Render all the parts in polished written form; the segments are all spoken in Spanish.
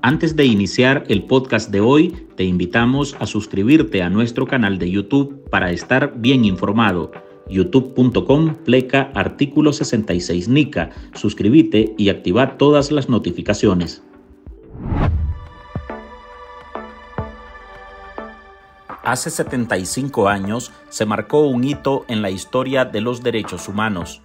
Antes de iniciar el podcast de hoy, te invitamos a suscribirte a nuestro canal de YouTube para estar bien informado. youtube.com/artículo 66 NICA. Suscríbete y activa todas las notificaciones. Hace 75 años se marcó un hito en la historia de los derechos humanos.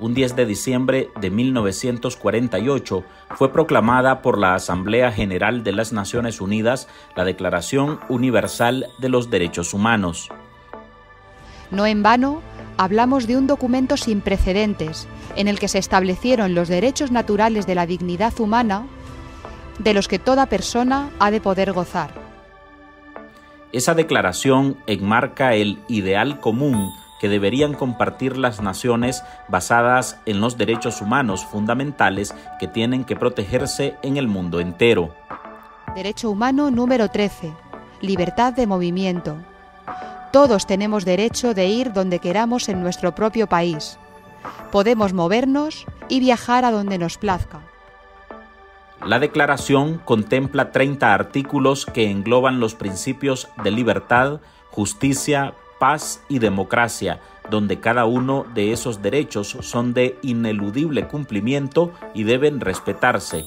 Un 10 de diciembre de 1948 fue proclamada por la Asamblea General de las Naciones Unidas la Declaración Universal de los Derechos Humanos. No en vano, hablamos de un documento sin precedentes, en el que se establecieron los derechos naturales de la dignidad humana, de los que toda persona ha de poder gozar. Esa declaración enmarca el ideal común que deberían compartir las naciones basadas en los derechos humanos fundamentales que tienen que protegerse en el mundo entero. Derecho humano número 13. Libertad de movimiento. Todos tenemos derecho de ir donde queramos en nuestro propio país. Podemos movernos y viajar a donde nos plazca. La declaración contempla 30 artículos que engloban los principios de libertad, justicia, paz y democracia, donde cada uno de esos derechos son de ineludible cumplimiento y deben respetarse.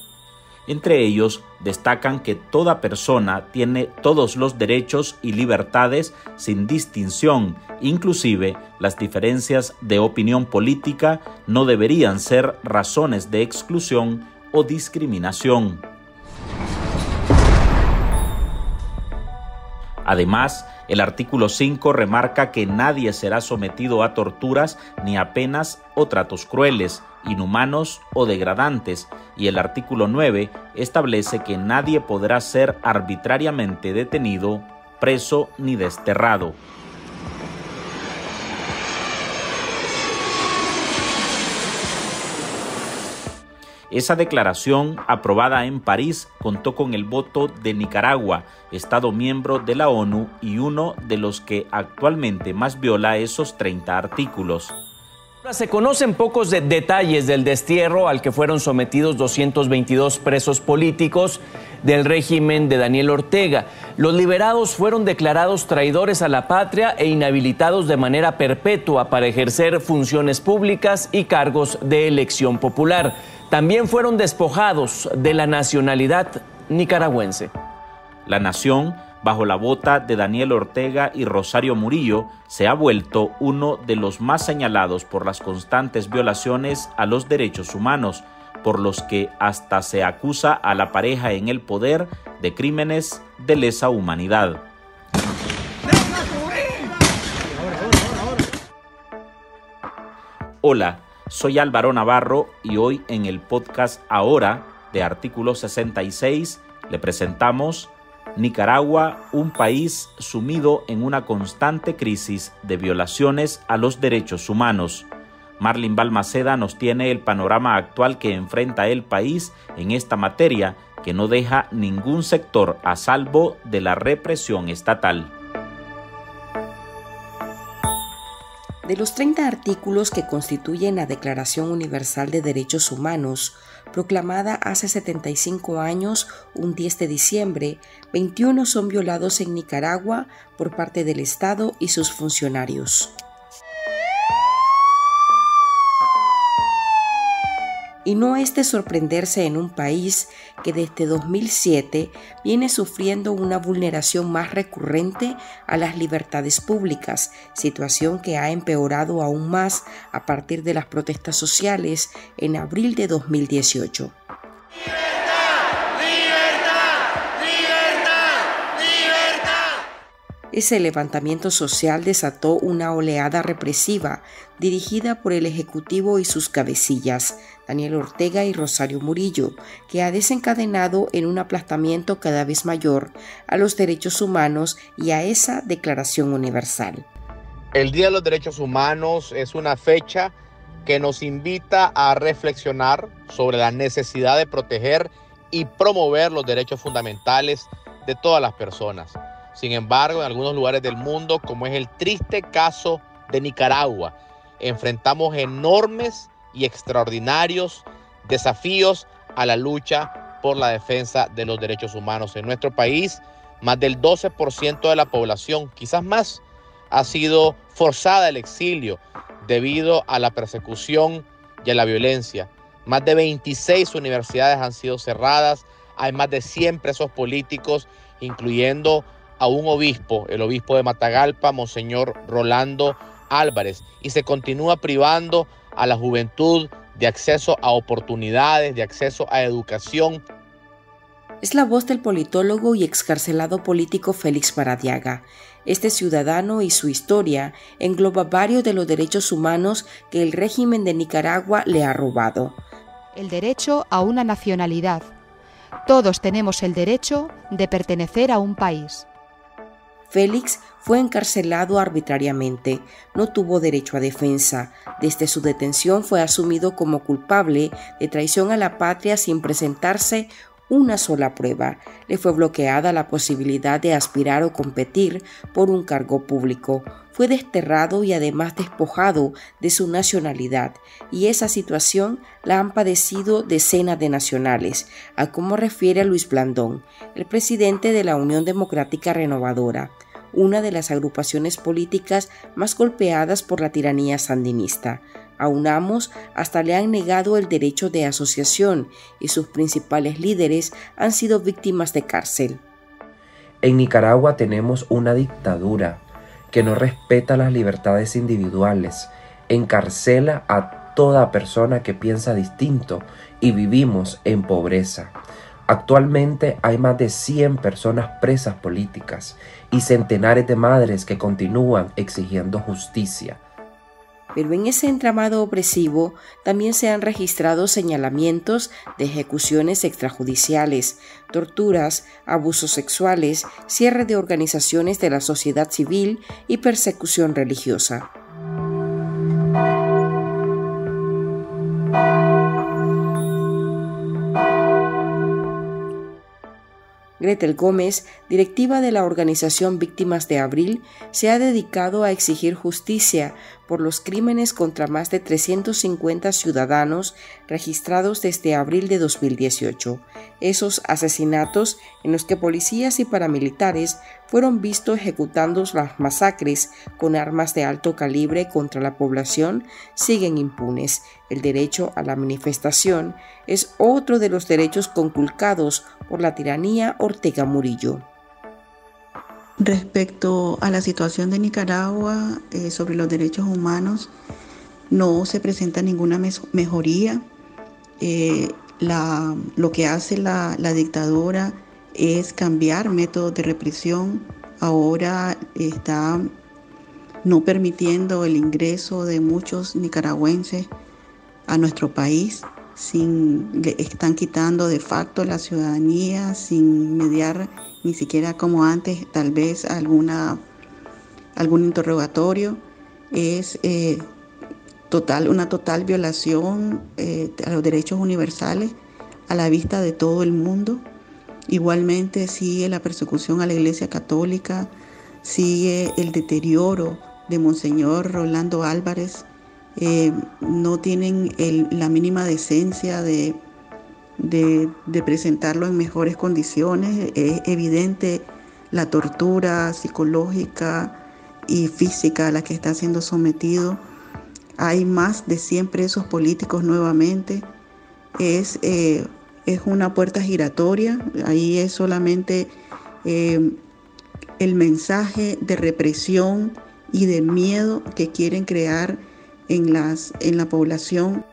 Entre ellos destacan que toda persona tiene todos los derechos y libertades sin distinción, inclusive las diferencias de opinión política no deberían ser razones de exclusión o discriminación. Además, el artículo 5 remarca que nadie será sometido a torturas ni a penas o tratos crueles, inhumanos o degradantes, y el artículo 9 establece que nadie podrá ser arbitrariamente detenido, preso ni desterrado. Esa declaración, aprobada en París, contó con el voto de Nicaragua, Estado miembro de la ONU y uno de los que actualmente más viola esos 30 artículos. Se conocen pocos detalles del destierro al que fueron sometidos 222 presos políticos del régimen de Daniel Ortega. Los liberados fueron declarados traidores a la patria e inhabilitados de manera perpetua para ejercer funciones públicas y cargos de elección popular. También fueron despojados de la nacionalidad nicaragüense. La nación, bajo la bota de Daniel Ortega y Rosario Murillo, se ha vuelto uno de los más señalados por las constantes violaciones a los derechos humanos, por los que hasta se acusa a la pareja en el poder de crímenes de lesa humanidad. Hola, soy Álvaro Navarro y hoy en el podcast Ahora de Artículo 66 le presentamos Nicaragua, un país sumido en una constante crisis de violaciones a los derechos humanos. Marlin Balmaceda nos tiene el panorama actual que enfrenta el país en esta materia, que no deja ningún sector a salvo de la represión estatal. De los 30 artículos que constituyen la Declaración Universal de Derechos Humanos, proclamada hace 75 años, un 10 de diciembre, 21 son violados en Nicaragua por parte del Estado y sus funcionarios. Y no es de sorprenderse en un país que desde 2007 viene sufriendo una vulneración más recurrente a las libertades públicas, situación que ha empeorado aún más a partir de las protestas sociales en abril de 2018. Ese levantamiento social desató una oleada represiva dirigida por el Ejecutivo y sus cabecillas, Daniel Ortega y Rosario Murillo, que ha desencadenado en un aplastamiento cada vez mayor a los derechos humanos y a esa Declaración Universal. El Día de los Derechos Humanos es una fecha que nos invita a reflexionar sobre la necesidad de proteger y promover los derechos fundamentales de todas las personas. Sin embargo, en algunos lugares del mundo, como es el triste caso de Nicaragua, enfrentamos enormes y extraordinarios desafíos a la lucha por la defensa de los derechos humanos. En nuestro país, más del 12% de la población, quizás más, ha sido forzada al exilio debido a la persecución y a la violencia. Más de 26 universidades han sido cerradas, hay más de 100 presos políticos, incluyendo a un obispo, el obispo de Matagalpa, Monseñor Rolando Álvarez, y se continúa privando a la juventud de acceso a oportunidades, de acceso a educación. Es la voz del politólogo y excarcelado político Félix Baradiaga. Este ciudadano y su historia engloba varios de los derechos humanos que el régimen de Nicaragua le ha robado. El derecho a una nacionalidad. Todos tenemos el derecho de pertenecer a un país. Félix fue encarcelado arbitrariamente, no tuvo derecho a defensa. Desde su detención fue asumido como culpable de traición a la patria sin presentarse una sola prueba. Le fue bloqueada la posibilidad de aspirar o competir por un cargo público. Fue desterrado y además despojado de su nacionalidad, y esa situación la han padecido decenas de nacionales, a como refiere Luis Blandón, el presidente de la Unión Democrática Renovadora, una de las agrupaciones políticas más golpeadas por la tiranía sandinista. A UNAMOS hasta le han negado el derecho de asociación y sus principales líderes han sido víctimas de cárcel. En Nicaragua tenemos una dictadura que no respeta las libertades individuales, encarcela a toda persona que piensa distinto y vivimos en pobreza. Actualmente hay más de 100 personas presas políticas y centenares de madres que continúan exigiendo justicia. Pero en ese entramado opresivo también se han registrado señalamientos de ejecuciones extrajudiciales, torturas, abusos sexuales, cierre de organizaciones de la sociedad civil y persecución religiosa. Gretel Gómez, directiva de la organización Víctimas de Abril, se ha dedicado a exigir justicia por los crímenes contra más de 350 ciudadanos registrados desde abril de 2018. Esos asesinatos en los que policías y paramilitares fueron vistos ejecutando las masacres con armas de alto calibre contra la población siguen impunes. El derecho a la manifestación es otro de los derechos conculcados por la tiranía Ortega Murillo. Respecto a la situación de Nicaragua sobre los derechos humanos, no se presenta ninguna mejoría. Lo que hace la dictadura es cambiar métodos de represión. Ahora está no permitiendo el ingreso de muchos nicaragüenses a nuestro país. Están quitando de facto la ciudadanía sin mediar ni siquiera como antes, tal vez algún interrogatorio. Es una total violación a los derechos universales a la vista de todo el mundo. Igualmente sigue la persecución a la Iglesia Católica, sigue el deterioro de Monseñor Rolando Álvarez. No tienen la mínima decencia de presentarlo en mejores condiciones. Es evidente la tortura psicológica y física a la que está siendo sometido. Hay más de 100 presos políticos nuevamente. Es una puerta giratoria. Ahí es solamente el mensaje de represión y de miedo que quieren crear en la población.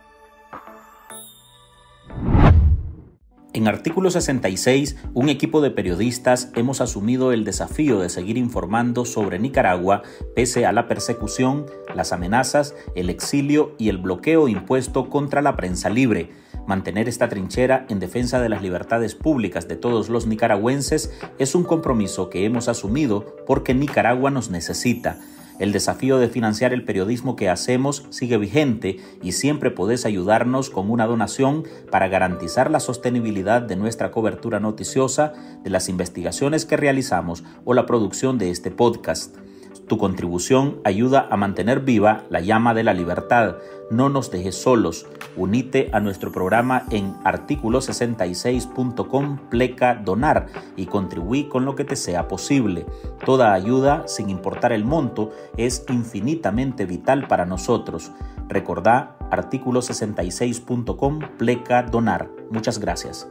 En artículo 66, un equipo de periodistas hemos asumido el desafío de seguir informando sobre Nicaragua pese a la persecución, las amenazas, el exilio y el bloqueo impuesto contra la prensa libre. Mantener esta trinchera en defensa de las libertades públicas de todos los nicaragüenses es un compromiso que hemos asumido porque Nicaragua nos necesita. El desafío de financiar el periodismo que hacemos sigue vigente y siempre podés ayudarnos con una donación para garantizar la sostenibilidad de nuestra cobertura noticiosa, de las investigaciones que realizamos o la producción de este podcast. Tu contribución ayuda a mantener viva la llama de la libertad. No nos dejes solos. Unite a nuestro programa en articulo66.com/donar y contribuí con lo que te sea posible. Toda ayuda, sin importar el monto, es infinitamente vital para nosotros. Recordá articulo66.com/donar. Muchas gracias.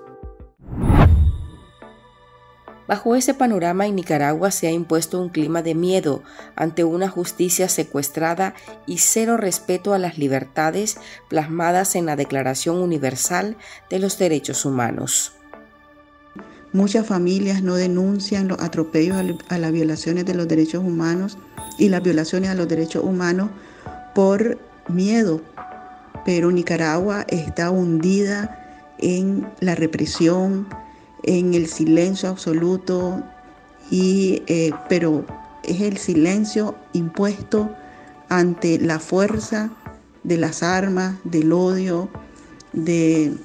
Bajo ese panorama, en Nicaragua se ha impuesto un clima de miedo ante una justicia secuestrada y cero respeto a las libertades plasmadas en la Declaración Universal de los Derechos Humanos. Muchas familias no denuncian los atropellos a las violaciones de los derechos humanos y las violaciones a los derechos humanos por miedo, pero Nicaragua está hundida en la represión, en el silencio absoluto, pero es el silencio impuesto ante la fuerza de las armas, del odio, del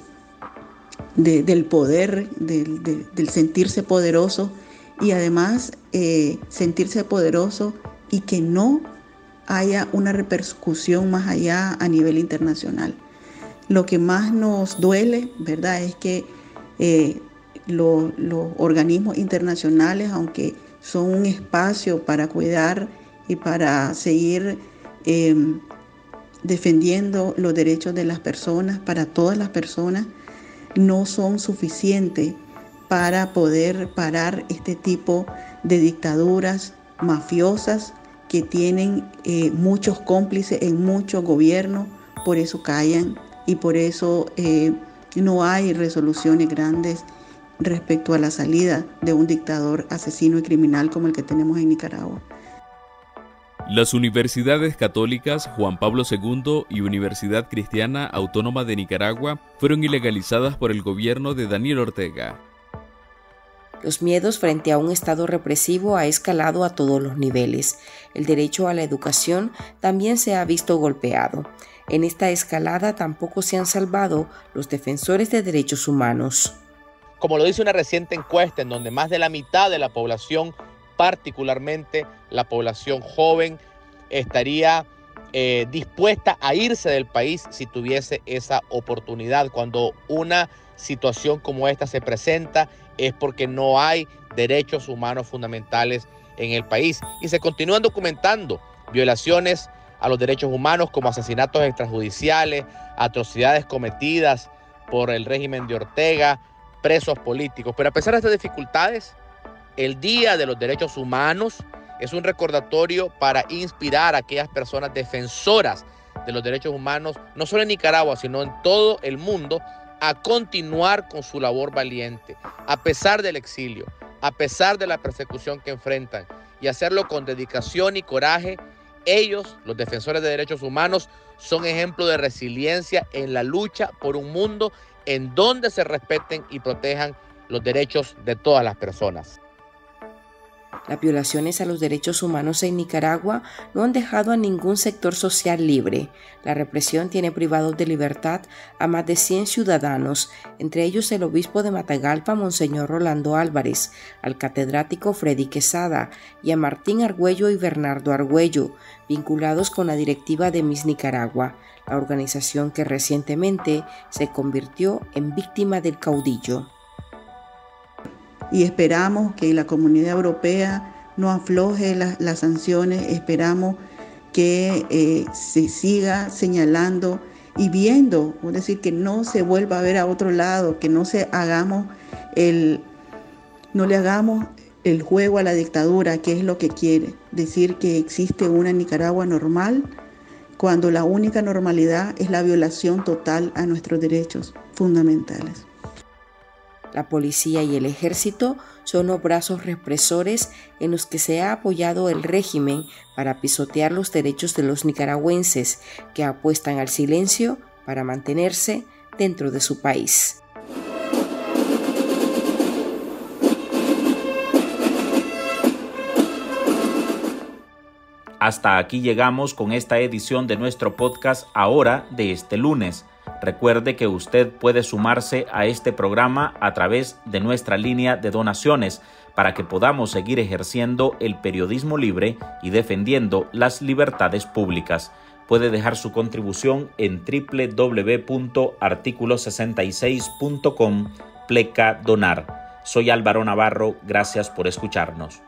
poder, del sentirse poderoso, y además sentirse poderoso y que no haya una repercusión más allá a nivel internacional. Lo que más nos duele, ¿verdad?, es que los organismos internacionales, aunque son un espacio para cuidar y para seguir defendiendo los derechos de las personas, para todas las personas, no son suficientes para poder parar este tipo de dictaduras mafiosas que tienen muchos cómplices en muchos gobiernos. Por eso callan y por eso no hay resoluciones grandes respecto a la salida de un dictador asesino y criminal como el que tenemos en Nicaragua. Las universidades católicas Juan Pablo II y Universidad Cristiana Autónoma de Nicaragua fueron ilegalizadas por el gobierno de Daniel Ortega. Los miedos frente a un Estado represivo ha escalado a todos los niveles. El derecho a la educación también se ha visto golpeado. En esta escalada tampoco se han salvado los defensores de derechos humanos. Como lo dice una reciente encuesta en donde más de la mitad de la población, particularmente la población joven, estaría dispuesta a irse del país si tuviese esa oportunidad. Cuando una situación como esta se presenta es porque no hay derechos humanos fundamentales en el país y se continúan documentando violaciones a los derechos humanos como asesinatos extrajudiciales, atrocidades cometidas por el régimen de Ortega, presos políticos. Pero a pesar de estas dificultades, el Día de los Derechos Humanos es un recordatorio para inspirar a aquellas personas defensoras de los derechos humanos, no solo en Nicaragua, sino en todo el mundo, a continuar con su labor valiente, a pesar del exilio, a pesar de la persecución que enfrentan, y hacerlo con dedicación y coraje. Ellos, los defensores de derechos humanos, son ejemplo de resiliencia en la lucha por un mundo en donde se respeten y protejan los derechos de todas las personas. Las violaciones a los derechos humanos en Nicaragua no han dejado a ningún sector social libre. La represión tiene privados de libertad a más de 100 ciudadanos, entre ellos el obispo de Matagalpa, Monseñor Rolando Álvarez, al catedrático Freddy Quesada y a Martín Argüello y Bernardo Argüello, vinculados con la directiva de Miss Nicaragua, la organización que recientemente se convirtió en víctima del caudillo. Y esperamos que la comunidad europea no afloje las sanciones, esperamos que se siga señalando y viendo, es decir, que no se vuelva a ver a otro lado, que no le hagamos el juego a la dictadura, que es lo que quiere, decir que existe una Nicaragua normal, cuando la única normalidad es la violación total a nuestros derechos fundamentales. La policía y el ejército son los brazos represores en los que se ha apoyado el régimen para pisotear los derechos de los nicaragüenses que apuestan al silencio para mantenerse dentro de su país. Hasta aquí llegamos con esta edición de nuestro podcast Ahora de este lunes. Recuerde que usted puede sumarse a este programa a través de nuestra línea de donaciones para que podamos seguir ejerciendo el periodismo libre y defendiendo las libertades públicas. Puede dejar su contribución en www.articulo66.com/donar. Soy Álvaro Navarro, gracias por escucharnos.